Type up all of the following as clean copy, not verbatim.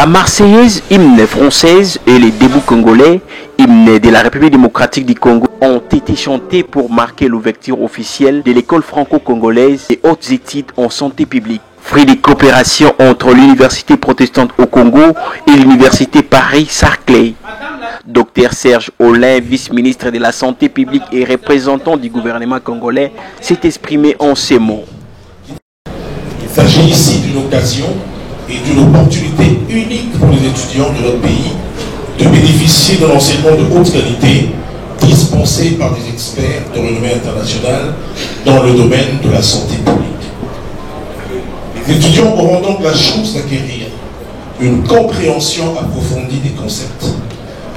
La Marseillaise, hymne française, et les débuts congolais, hymne de la République démocratique du Congo, ont été chantés pour marquer l'ouverture officielle de l'école franco-congolaise et hautes études en santé publique. Fruit de coopération entre l'Université protestante au Congo et l'Université Paris-Saclay. Dr Serge Olin, vice-ministre de la Santé publique et représentant du gouvernement congolais, s'est exprimé en ces mots. Il s'agit ici d'une occasion et d'une opportunité unique pour les étudiants de notre pays de bénéficier d'un enseignement de haute qualité dispensé par des experts de renommée internationale dans le domaine de la santé publique. Les étudiants auront donc la chance d'acquérir une compréhension approfondie des concepts,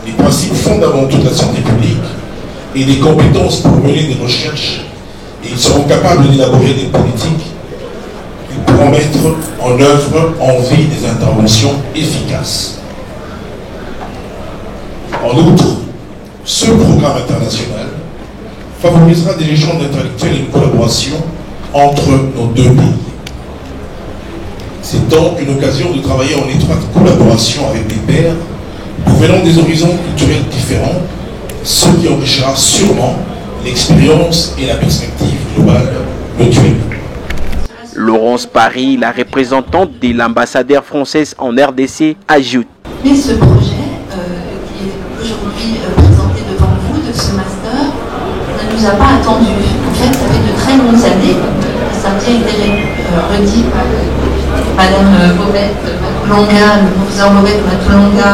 des principes fondamentaux de la santé publique et des compétences pour mener des recherches, et ils seront capables d'élaborer des politiques qui pourront mettre en œuvre en vie des interventions efficaces. En outre, ce programme international favorisera des échanges intellectuels et une collaboration entre nos deux pays. C'est donc une occasion de travailler en étroite collaboration avec des pairs provenant des horizons culturels différents, ce qui enrichira sûrement l'expérience et la perspective globale mutuelle. Laurence Paris, la représentante de l'ambassadeur française en RDC, ajoute. Mais ce projet qui est aujourd'hui présenté devant vous, de ce master, ne nous a pas attendu. En fait, ça fait de très longues années, ça a bien été redit par Madame Bobette Matulonga, le professeur Bobette Matulonga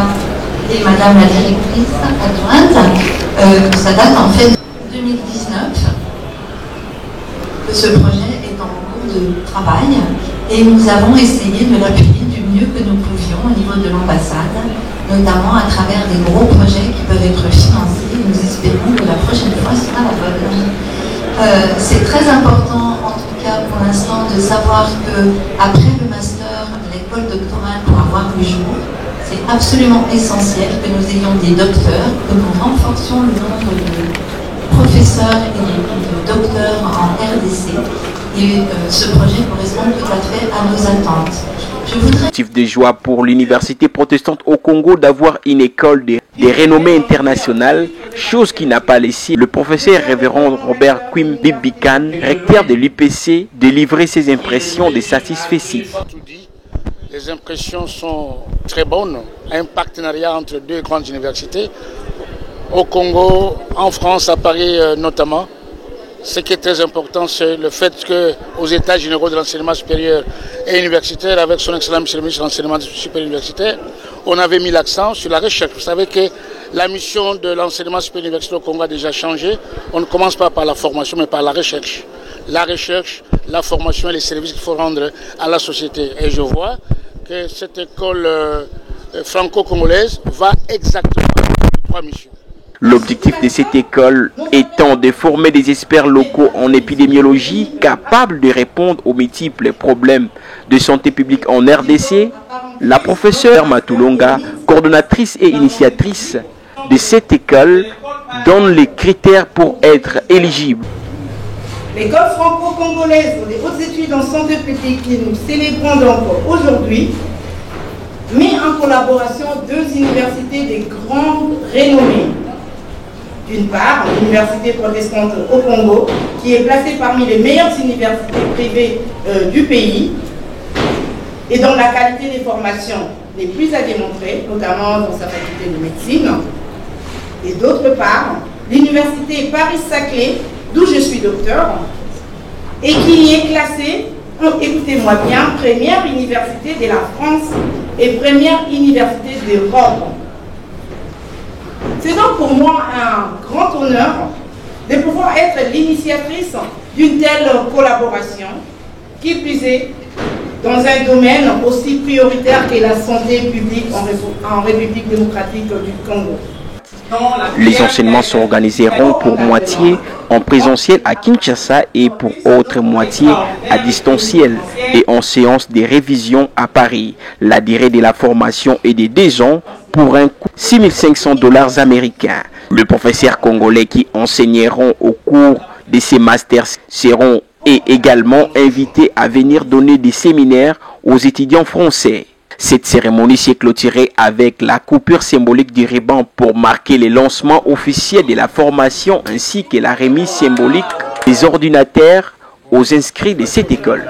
et Madame la directrice adjointe, ça date en fait de 2019 que ce projet est en cours de travail et nous avons essayé de l'appuyer du mieux que nous pouvions au niveau de l'ambassade, notamment à travers des gros projets qui peuvent être financés. Nous espérons que la prochaine fois sera la bonne. C'est très important, en tout cas pour l'instant, de savoir qu'après le master, l'école doctorale pourra voir le jour. C'est absolument essentiel que nous ayons des docteurs, que nous renforcions le nombre de professeurs et de docteurs en RDC. Et ce projet correspond tout à fait à nos attentes. Motif de joie pour l'Université protestante au Congo d'avoir une école de renommée internationale, chose qui n'a pas laissé le professeur révérend Robert Quim Bibikan, recteur de l'UPC, de livrer ses impressions de satisfaction. Les impressions sont très bonnes. Un partenariat entre deux grandes universités, au Congo, en France, à Paris notamment. Ce qui est très important, c'est le fait qu'aux États généraux de l'enseignement supérieur et universitaire, avec son excellent monsieur le ministre de l'enseignement supérieur et universitaire, on avait mis l'accent sur la recherche. Vous savez que la mission de l'enseignement supérieur et universitaire au Congo a déjà changé. On ne commence pas par la formation, mais par la recherche. La recherche, la formation et les services qu'il faut rendre à la société. Et je vois que cette école franco-congolaise va exactement avec trois missions. L'objectif de cette école étant de former des experts locaux en épidémiologie capables de répondre aux multiples problèmes de santé publique en RDC, la professeure Matulonga, coordonnatrice et initiatrice de cette école, donne les critères pour être éligible. L'école franco-congolaise pour les hautes études en santé publique que nous célébrons donc aujourd'hui met en collaboration deux universités de grande renommée. D'une part, l'Université protestante au Congo, qui est placée parmi les meilleures universités privées du pays et dont la qualité des formations n'est plus à démontrer, notamment dans sa faculté de médecine. Et d'autre part, l'Université Paris-Saclay, d'où je suis docteur, et qui est classée, écoutez-moi bien, première université de la France et première université d'Europe. C'est donc pour moi un grand honneur de pouvoir être l'initiatrice d'une telle collaboration, qui plus est dans un domaine aussi prioritaire que la santé publique en République démocratique du Congo. Les enseignements s'organiseront pour moitié en présentiel à Kinshasa et pour autre moitié à distanciel et en séance de révision à Paris. La durée de la formation est de 2 ans pour un coût de 6 500 $ américains. Les professeurs congolais qui enseigneront au cours de ces masters seront également invités à venir donner des séminaires aux étudiants français. Cette cérémonie s'est clôturée avec la coupure symbolique du ruban pour marquer le lancement officiel de la formation ainsi que la remise symbolique des ordinateurs aux inscrits de cette école.